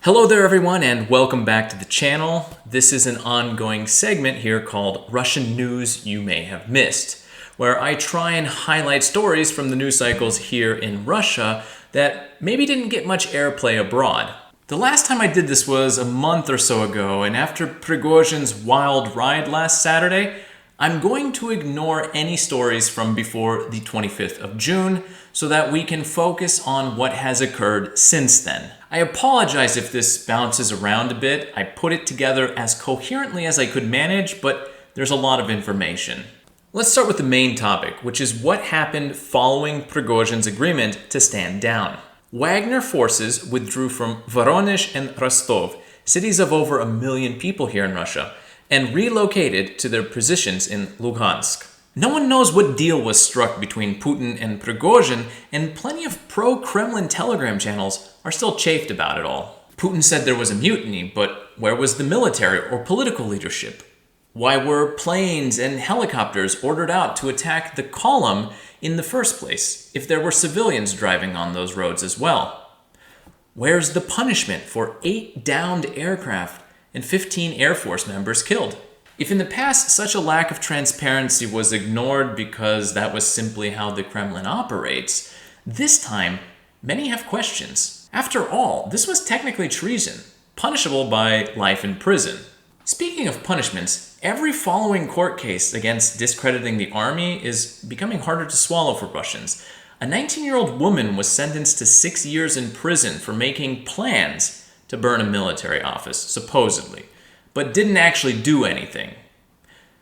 Hello there everyone and welcome back to the channel. This is an ongoing segment here called Russian News You May Have Missed, where I try and highlight stories from the news cycles here in Russia that maybe didn't get much airplay abroad. The last time I did this was a month or so ago, and after Prigozhin's wild ride last Saturday, I'm going to ignore any stories from before the 25th of June so that we can focus on what has occurred since then. I apologize if this bounces around a bit. I put it together as coherently as I could manage, but there's a lot of information. Let's start with the main topic, which is what happened following Prigozhin's agreement to stand down. Wagner forces withdrew from Voronezh and Rostov, cities of over 1 million people here in Russia, and relocated to their positions in Luhansk. No one knows what deal was struck between Putin and Prigozhin, and plenty of pro-Kremlin Telegram channels are still chafed about it all. Putin said there was a mutiny, but where was the military or political leadership? Why were planes and helicopters ordered out to attack the column in the first place, if there were civilians driving on those roads as well? Where's the punishment for 8 downed aircraft and 15 Air Force members killed? If in the past such a lack of transparency was ignored because that was simply how the Kremlin operates, this time many have questions. After all, this was technically treason, punishable by life in prison. Speaking of punishments, every following court case against discrediting the army is becoming harder to swallow for Russians. A 19-year-old woman was sentenced to 6 years in prison for making plans to burn a military office, supposedly, but didn't actually do anything.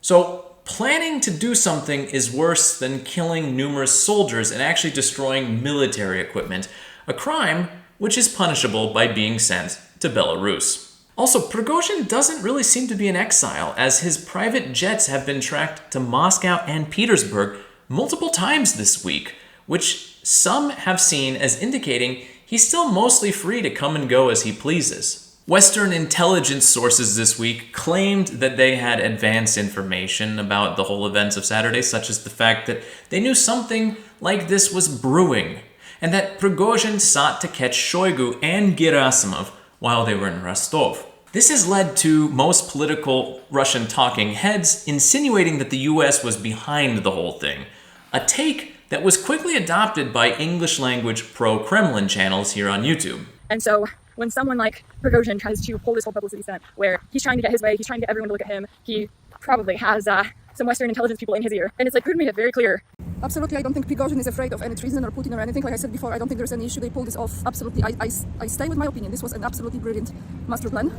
So, planning to do something is worse than killing numerous soldiers and actually destroying military equipment, a crime which is punishable by being sent to Belarus. Also, Prigozhin doesn't really seem to be in exile, as his private jets have been tracked to Moscow and Petersburg multiple times this week, which some have seen as indicating he's still mostly free to come and go as he pleases. Western intelligence sources this week claimed that they had advance information about the whole events of Saturday, such as the fact that they knew something like this was brewing, and that Prigozhin sought to catch Shoigu and Gerasimov while they were in Rostov. This has led to most political Russian talking heads insinuating that the US was behind the whole thing, a take that was quickly adopted by English-language pro-Kremlin channels here on YouTube. And so when someone like Prigozhin tries to pull this whole publicity stunt where he's trying to get his way, he's trying to get everyone to look at him, he probably has some Western intelligence people in his ear. And it's like, Putin made it very clear. Absolutely, I don't think Prigozhin is afraid of any treason or Putin or anything. Like I said before, I don't think there's any issue. They pulled this off. Absolutely, I stay with my opinion. This was an absolutely brilliant master plan.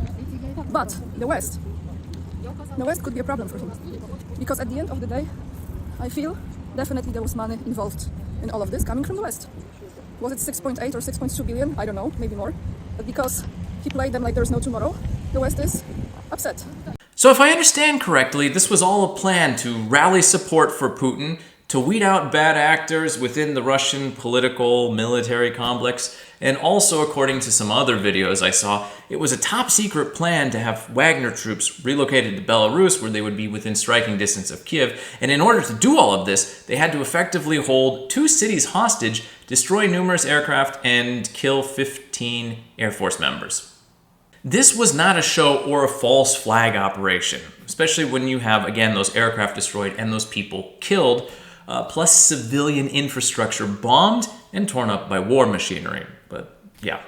But the West could be a problem for him. Because at the end of the day, I feel definitely there was money involved in all of this coming from the West. Was it 6.8 or 6.2 billion? I don't know, maybe more. But because he played them like there's no tomorrow, the West is upset. So if I understand correctly, this was all a plan to rally support for Putin, to weed out bad actors within the Russian political military complex, and also, according to some other videos I saw, it was a top secret plan to have Wagner troops relocated to Belarus where they would be within striking distance of Kiev, and in order to do all of this, they had to effectively hold 2 cities hostage, destroy numerous aircraft, and kill 15 Air Force members. This was not a show or a false flag operation, especially when you have, again, those aircraft destroyed and those people killed, plus civilian infrastructure bombed and torn up by war machinery. But yeah.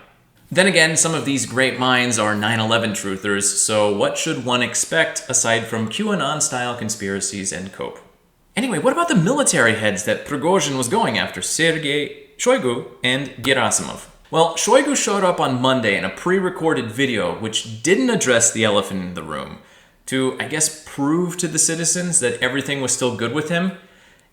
Then again, some of these great minds are 9/11 truthers, so what should one expect aside from QAnon-style conspiracies and cope? Anyway, what about the military heads that Prigozhin was going after, Sergei, Shoigu, and Gerasimov? Well, Shoigu showed up on Monday in a pre-recorded video which didn't address the elephant in the room. To, I guess, prove to the citizens that everything was still good with him,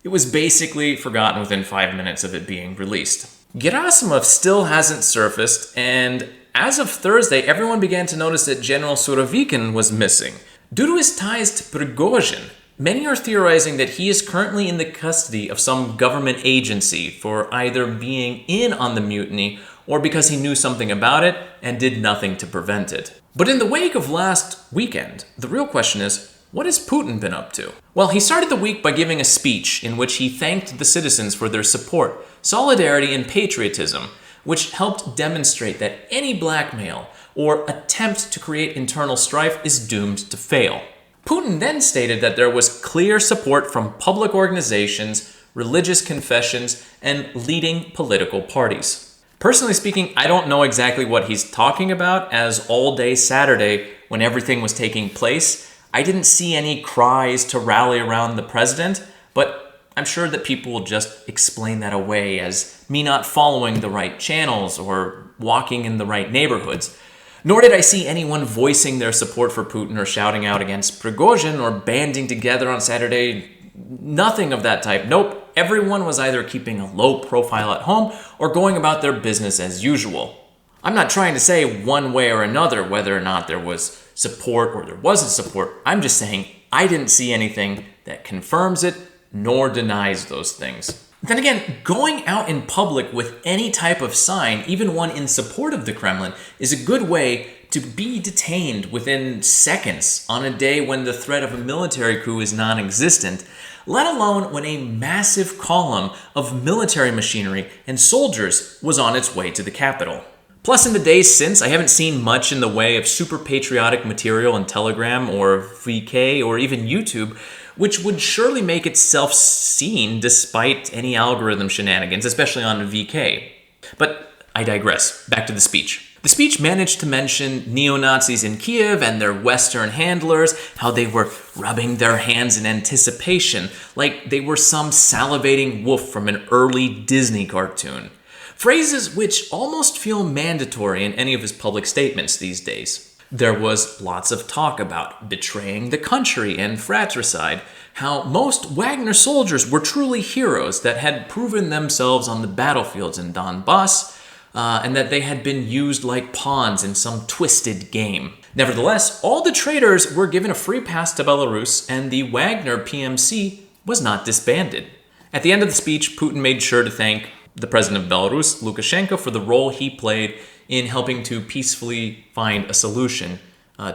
it was basically forgotten within 5 minutes of it being released. Gerasimov still hasn't surfaced, and as of Thursday, everyone began to notice that General Surovikin was missing. Due to his ties to Prigozhin, many are theorizing that he is currently in the custody of some government agency for either being in on the mutiny or because he knew something about it and did nothing to prevent it. But in the wake of last weekend, the real question is, what has Putin been up to? Well, he started the week by giving a speech in which he thanked the citizens for their support, solidarity, and patriotism, which helped demonstrate that any blackmail or attempt to create internal strife is doomed to fail. Putin then stated that there was clear support from public organizations, religious confessions, and leading political parties. Personally speaking, I don't know exactly what he's talking about, as all day Saturday, when everything was taking place, I didn't see any cries to rally around the president, but I'm sure that people will just explain that away as me not following the right channels or walking in the right neighborhoods. Nor did I see anyone voicing their support for Putin or shouting out against Prigozhin or banding together on Saturday. Nothing of that type. Nope. Everyone was either keeping a low profile at home or going about their business as usual. I'm not trying to say one way or another whether or not there was support or there wasn't support. I'm just saying I didn't see anything that confirms it nor denies those things. Then again, going out in public with any type of sign, even one in support of the Kremlin, is a good way to be detained within seconds on a day when the threat of a military coup is non-existent, let alone when a massive column of military machinery and soldiers was on its way to the capital. Plus, in the days since, I haven't seen much in the way of super patriotic material on Telegram or VK or even YouTube, which would surely make itself seen despite any algorithm shenanigans, especially on VK. But I digress. Back to the speech. The speech managed to mention neo-Nazis in Kiev and their Western handlers, how they were rubbing their hands in anticipation, like they were some salivating wolf from an early Disney cartoon. Phrases which almost feel mandatory in any of his public statements these days. There was lots of talk about betraying the country and fratricide, how most Wagner soldiers were truly heroes that had proven themselves on the battlefields in Donbass, and that they had been used like pawns in some twisted game. Nevertheless, all the traitors were given a free pass to Belarus, and the Wagner PMC was not disbanded. At the end of the speech, Putin made sure to thank the president of Belarus, Lukashenko, for the role he played in helping to peacefully find a solution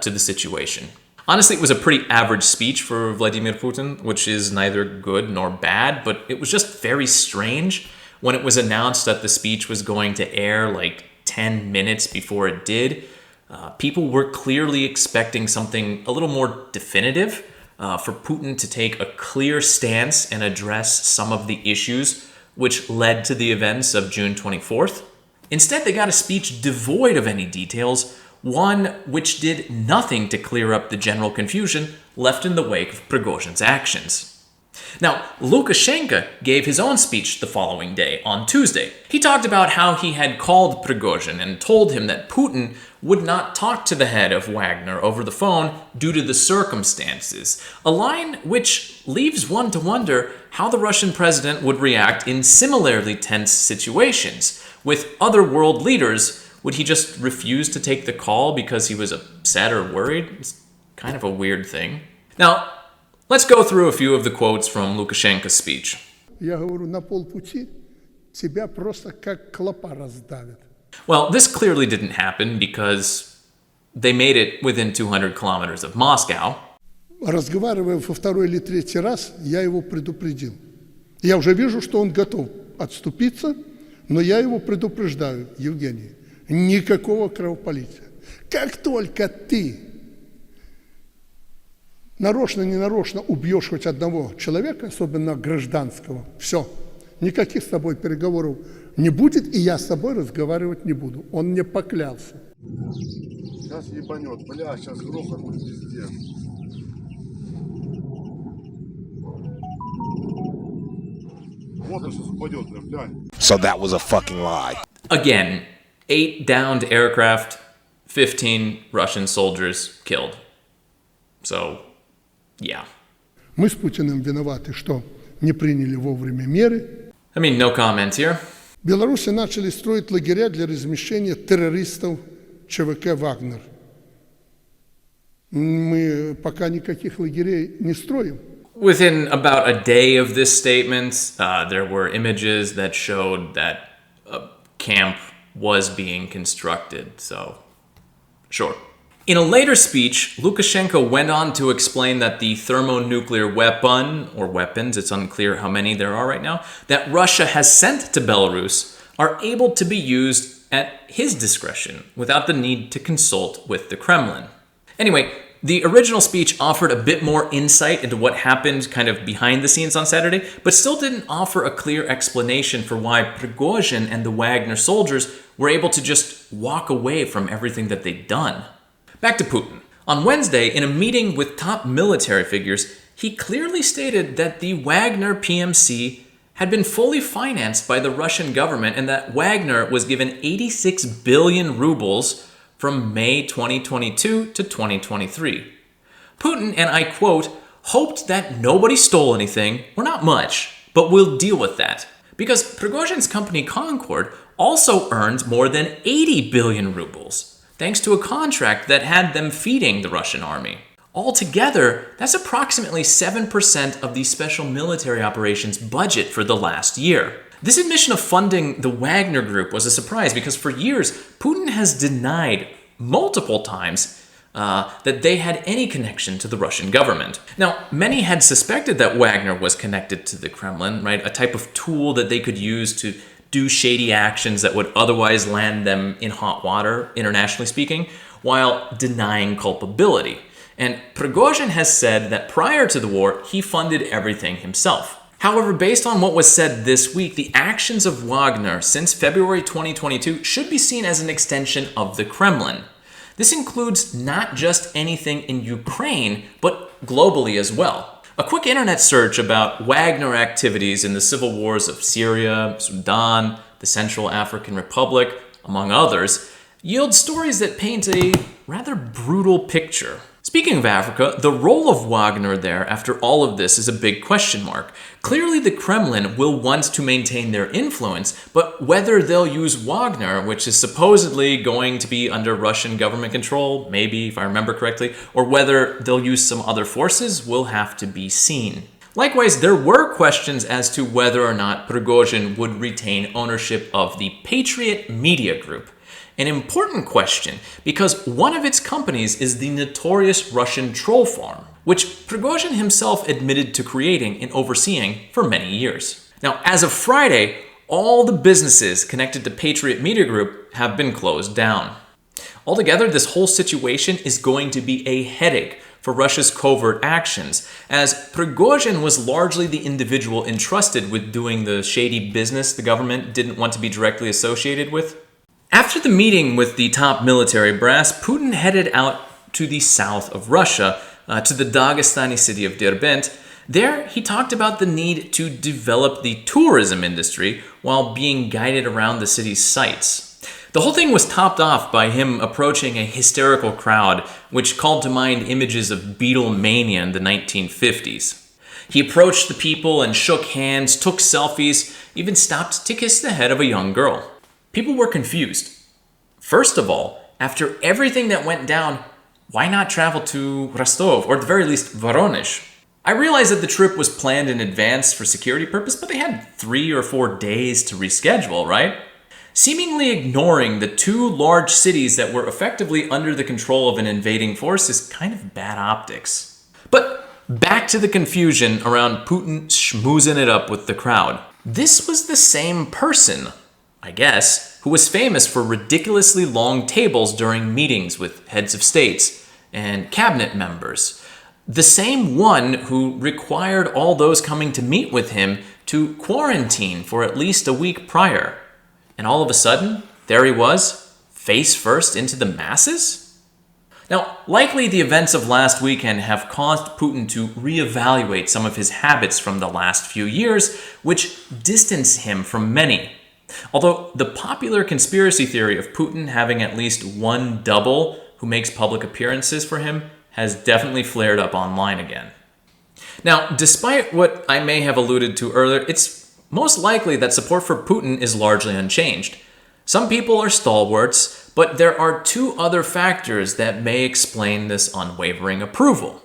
to the situation. Honestly, it was a pretty average speech for Vladimir Putin, which is neither good nor bad, but it was just very strange when it was announced that the speech was going to air like 10 minutes before it did. People were clearly expecting something a little more definitive, for Putin to take a clear stance and address some of the issues which led to the events of June 24th. Instead, they got a speech devoid of any details, one which did nothing to clear up the general confusion left in the wake of Prigozhin's actions. Now, Lukashenko gave his own speech the following day, on Tuesday. He talked about how he had called Prigozhin and told him that Putin would not talk to the head of Wagner over the phone due to the circumstances, a line which leaves one to wonder how the Russian president would react in similarly tense situations. With other world leaders, would he just refuse to take the call because he was upset or worried? It's kind of a weird thing. Now, let's go through a few of the quotes from Lukashenko's speech. Я говорю, на полпути тебя просто как клопа раздавят. Well, this clearly didn't happen because they made it within 200 kilometers of Moscow. Разговаривая во второй или третий раз, я его предупредил. Я уже вижу, что он готов отступиться, но я его предупреждаю, Евгений, никакого кровопролития. Как только ты нарочно-ненарочно убьешь хоть одного человека, особенно гражданского, все, никаких с тобой переговоров не будет, и я с тобой разговаривать не буду. Он мне поклялся. Сейчас ебанет, бля, сейчас грохот будет везде. Вот он сейчас упадет, глянь. So that was a fucking lie. Again, 8 downed aircraft, 15 Russian soldiers killed. So, yeah. Мы с Путиным виноваты, что не приняли вовремя меры. I mean, no comments here. В Беларуси начали строить лагеря для размещения террористов ЧВК «Вагнер». Мы пока никаких лагерей не строим. Within about a day of this statement, there were images that showed that a camp was being constructed, so sure. In a later speech, Lukashenko went on to explain that the thermonuclear weapon, or weapons, it's unclear how many there are right now, that Russia has sent to Belarus are able to be used at his discretion without the need to consult with the Kremlin. Anyway, the original speech offered a bit more insight into what happened kind of behind the scenes on Saturday, but still didn't offer a clear explanation for why Prigozhin and the Wagner soldiers were able to just walk away from everything that they'd done. Back to Putin. On Wednesday, in a meeting with top military figures, he clearly stated that the Wagner PMC had been fully financed by the Russian government and that Wagner was given 86 billion rubles from May 2022 to 2023. Putin, and I quote, hoped that nobody stole anything, or not much, but we'll deal with that. Because Prigozhin's company Concord also earned more than 80 billion rubles, thanks to a contract that had them feeding the Russian army. Altogether, that's approximately 7% of the special military operations budget for the last year. This admission of funding the Wagner Group was a surprise because for years, Putin has denied multiple times that they had any connection to the Russian government. Now, many had suspected that Wagner was connected to the Kremlin, right? A type of tool that they could use to do shady actions that would otherwise land them in hot water, internationally speaking, while denying culpability. And Prigozhin has said that prior to the war, he funded everything himself. However, based on what was said this week, the actions of Wagner since February 2022 should be seen as an extension of the Kremlin. This includes not just anything in Ukraine, but globally as well. A quick internet search about Wagner activities in the civil wars of Syria, Sudan, the Central African Republic, among others, yields stories that paint a rather brutal picture. Speaking of Africa, the role of Wagner there after all of this is a big question mark. Clearly the Kremlin will want to maintain their influence, but whether they'll use Wagner, which is supposedly going to be under Russian government control, maybe if I remember correctly, or whether they'll use some other forces will have to be seen. Likewise, there were questions as to whether or not Prigozhin would retain ownership of the Patriot Media Group. An important question because one of its companies is the notorious Russian troll farm, which Prigozhin himself admitted to creating and overseeing for many years. Now, as of Friday, all the businesses connected to Patriot Media Group have been closed down. Altogether, this whole situation is going to be a headache for Russia's covert actions, as Prigozhin was largely the individual entrusted with doing the shady business the government didn't want to be directly associated with. After the meeting with the top military brass, Putin headed out to the south of Russia, to the Dagestani city of Derbent. There, he talked about the need to develop the tourism industry while being guided around the city's sights. The whole thing was topped off by him approaching a hysterical crowd, which called to mind images of Beatlemania in the 1950s. He approached the people and shook hands, took selfies, even stopped to kiss the head of a young girl. People were confused. First of all, after everything that went down, why not travel to Rostov, or at the very least, Voronezh? I realized that the trip was planned in advance for security purpose, but they had 3 or 4 days to reschedule, right? Seemingly ignoring the 2 large cities that were effectively under the control of an invading force is kind of bad optics. But back to the confusion around Putin schmoozing it up with the crowd. This was the same person, I guess, who was famous for ridiculously long tables during meetings with heads of states and cabinet members. The same one who required all those coming to meet with him to quarantine for at least a week prior. And all of a sudden, there he was, face first into the masses? Now, likely the events of last weekend have caused Putin to reevaluate some of his habits from the last few years, which distance him from many. Although the popular conspiracy theory of Putin having at least one double who makes public appearances for him has definitely flared up online again. Now, despite what I may have alluded to earlier, it's most likely that support for Putin is largely unchanged. Some people are stalwarts, but there are 2 other factors that may explain this unwavering approval.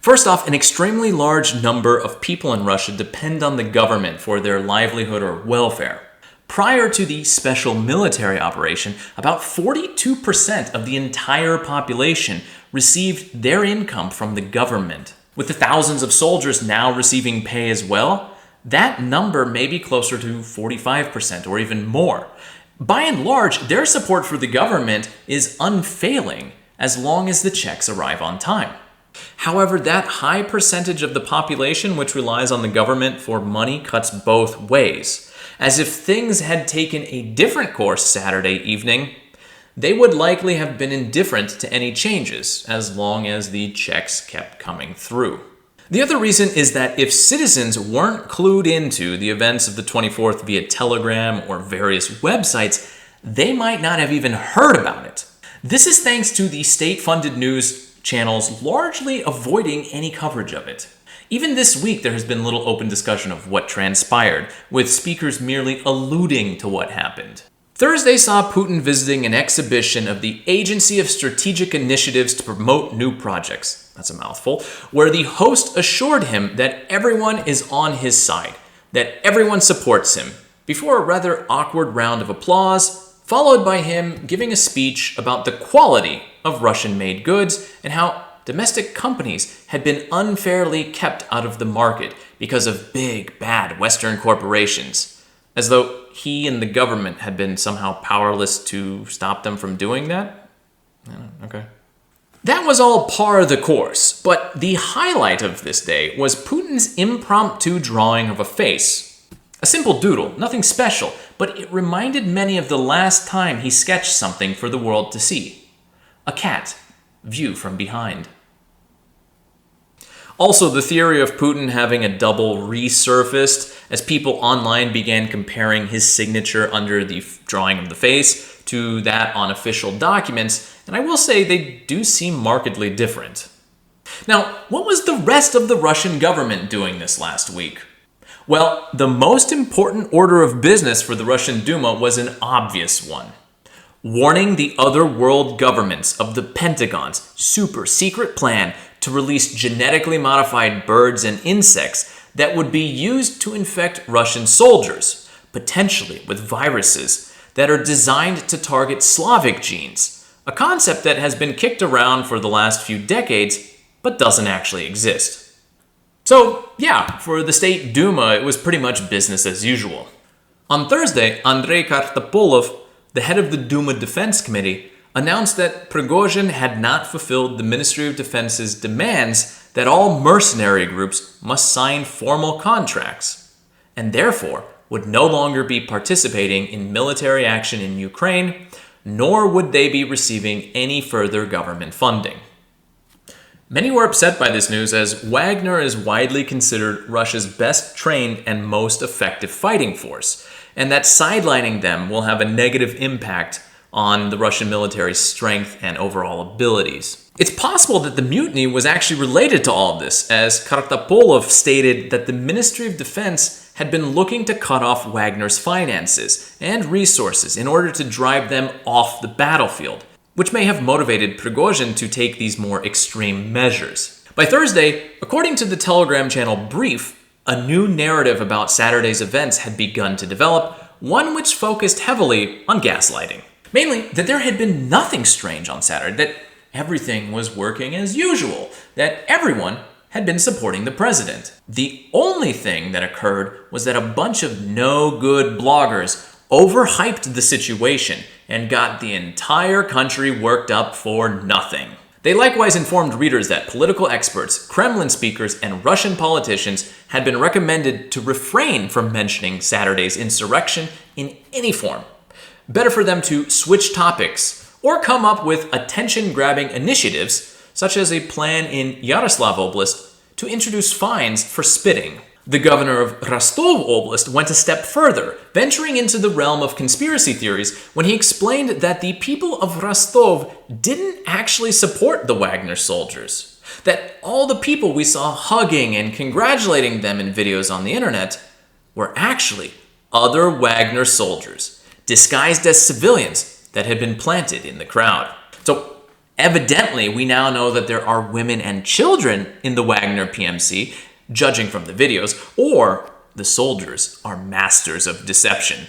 First off, an extremely large number of people in Russia depend on the government for their livelihood or welfare. Prior to the special military operation, about 42% of the entire population received their income from the government. With the thousands of soldiers now receiving pay as well, that number may be closer to 45% or even more. By and large, their support for the government is unfailing as long as the checks arrive on time. However, that high percentage of the population which relies on the government for money cuts both ways. As if things had taken a different course Saturday evening, they would likely have been indifferent to any changes as long as the checks kept coming through. The other reason is that if citizens weren't clued into the events of the 24th via Telegram or various websites, they might not have even heard about it. This is thanks to the state-funded news channels largely avoiding any coverage of it. Even this week, there has been little open discussion of what transpired, with speakers merely alluding to what happened. Thursday saw Putin visiting an exhibition of the Agency of Strategic Initiatives to Promote New Projects, that's a mouthful, where the host assured him that everyone is on his side, that everyone supports him, before a rather awkward round of applause, followed by him giving a speech about the quality of Russian-made goods and how domestic companies had been unfairly kept out of the market because of big, bad Western corporations, as though he and the government had been somehow powerless to stop them from doing that? Okay. That was all par the course, but the highlight of this day was Putin's impromptu drawing of a face. A simple doodle, nothing special, but it reminded many of the last time he sketched something for the world to see. A cat, view from behind. Also, the theory of Putin having a double resurfaced as people online began comparing his signature under the drawing of the face to that on official documents, and I will say they do seem markedly different. Now, what was the rest of the Russian government doing this last week? Well, the most important order of business for the Russian Duma was an obvious one. Warning the other world governments of the Pentagon's super secret plan to release genetically modified birds and insects that would be used to infect Russian soldiers, potentially with viruses that are designed to target Slavic genes, a concept that has been kicked around for the last few decades but doesn't actually exist. So yeah, for the State Duma, it was pretty much business as usual. On Thursday, Andrei Kartapolov, the head of the Duma Defense Committee, announced that Prigozhin had not fulfilled the Ministry of Defense's demands that all mercenary groups must sign formal contracts, and therefore would no longer be participating in military action in Ukraine, nor would they be receiving any further government funding. Many were upset by this news, as Wagner is widely considered Russia's best trained and most effective fighting force, and that sidelining them will have a negative impact on the Russian military's strength and overall abilities. It's possible that the mutiny was actually related to all of this, as Kartapolov stated that the Ministry of Defense had been looking to cut off Wagner's finances and resources in order to drive them off the battlefield, which may have motivated Prigozhin to take these more extreme measures. By Thursday, according to the Telegram channel Brief, a new narrative about Saturday's events had begun to develop, one which focused heavily on gaslighting. Mainly, that there had been nothing strange on Saturday, that everything was working as usual, that everyone had been supporting the president. The only thing that occurred was that a bunch of no-good bloggers overhyped the situation and got the entire country worked up for nothing. They likewise informed readers that political experts, Kremlin speakers, and Russian politicians had been recommended to refrain from mentioning Saturday's insurrection in any form. Better for them to switch topics or come up with attention-grabbing initiatives, such as a plan in Yaroslav Oblast to introduce fines for spitting. The governor of Rostov Oblast went a step further, venturing into the realm of conspiracy theories when he explained that the people of Rostov didn't actually support the Wagner soldiers, that all the people we saw hugging and congratulating them in videos on the internet were actually other Wagner soldiers, disguised as civilians that had been planted in the crowd. So evidently, we now know that there are women and children in the Wagner PMC, judging from the videos, or the soldiers are masters of deception.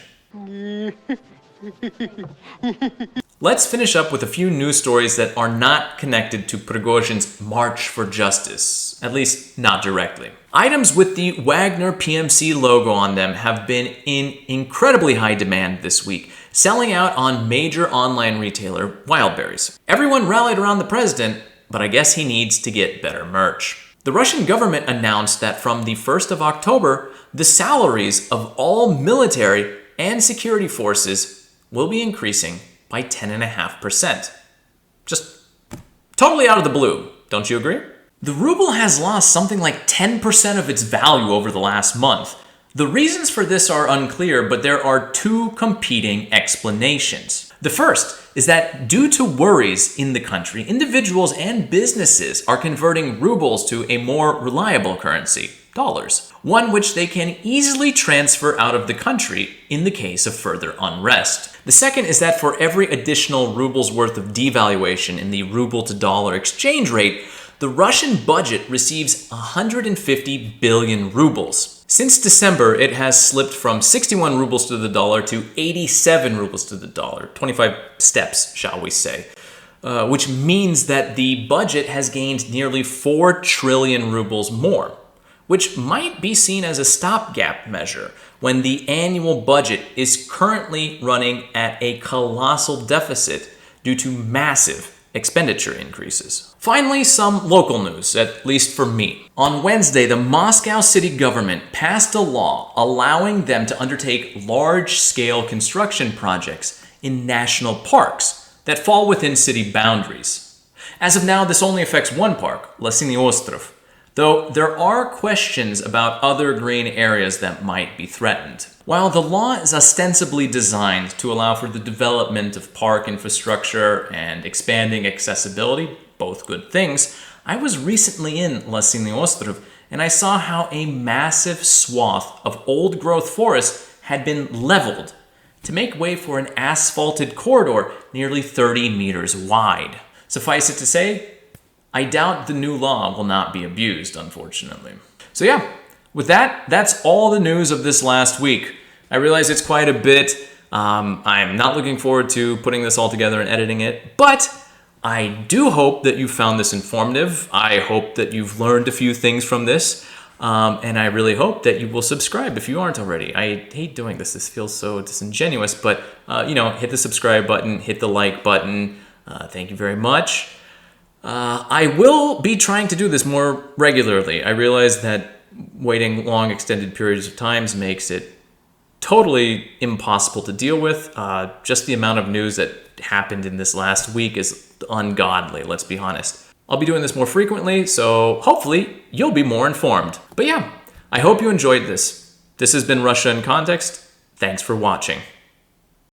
Let's finish up with a few news stories that are not connected to Prigozhin's March for Justice, at least not directly. Items with the Wagner PMC logo on them have been in incredibly high demand this week, selling out on major online retailer Wildberries. Everyone rallied around the president, but I guess he needs to get better merch. The Russian government announced that from the 1st of October, the salaries of all military and security forces will be increasing by 10.5%. Just totally out of the blue, don't you agree? The ruble has lost something like 10% of its value over the last month. The reasons for this are unclear, but there are two competing explanations. The first is that due to worries in the country, individuals and businesses are converting rubles to a more reliable currency, dollars, one which they can easily transfer out of the country in the case of further unrest. The second is that for every additional ruble's worth of devaluation in the ruble to dollar exchange rate, the Russian budget receives 150 billion rubles. Since December, it has slipped from 61 rubles to the dollar to 87 rubles to the dollar, 25 steps, shall we say, which means that the budget has gained nearly 4 trillion rubles more, which might be seen as a stopgap measure when the annual budget is currently running at a colossal deficit due to massive expenditure increases. Finally, some local news, at least for me. On Wednesday, the Moscow city government passed a law allowing them to undertake large-scale construction projects in national parks that fall within city boundaries. As of now, this only affects one park, Losiny Ostrov, though there are questions about other green areas that might be threatened. While the law is ostensibly designed to allow for the development of park infrastructure and expanding accessibility, both good things, I was recently in Losiny Ostrov and I saw how a massive swath of old-growth forest had been leveled to make way for an asphalted corridor nearly 30 meters wide. Suffice it to say, I doubt the new law will not be abused, unfortunately. So yeah, with that, that's all the news of this last week. I realize it's quite a bit. I'm not looking forward to putting this all together and editing it, but I do hope that you found this informative. I hope that you've learned a few things from this, and I really hope that you will subscribe if you aren't already. I hate doing this. This feels so disingenuous, but hit the subscribe button, hit the like button. Thank you very much. I will be trying to do this more regularly. I realize that waiting long extended periods of times makes it totally impossible to deal with. Just the amount of news that happened in this last week is ungodly, let's be honest. I'll be doing this more frequently, so hopefully you'll be more informed. But yeah, I hope you enjoyed this. This has been Russia in Context. Thanks for watching.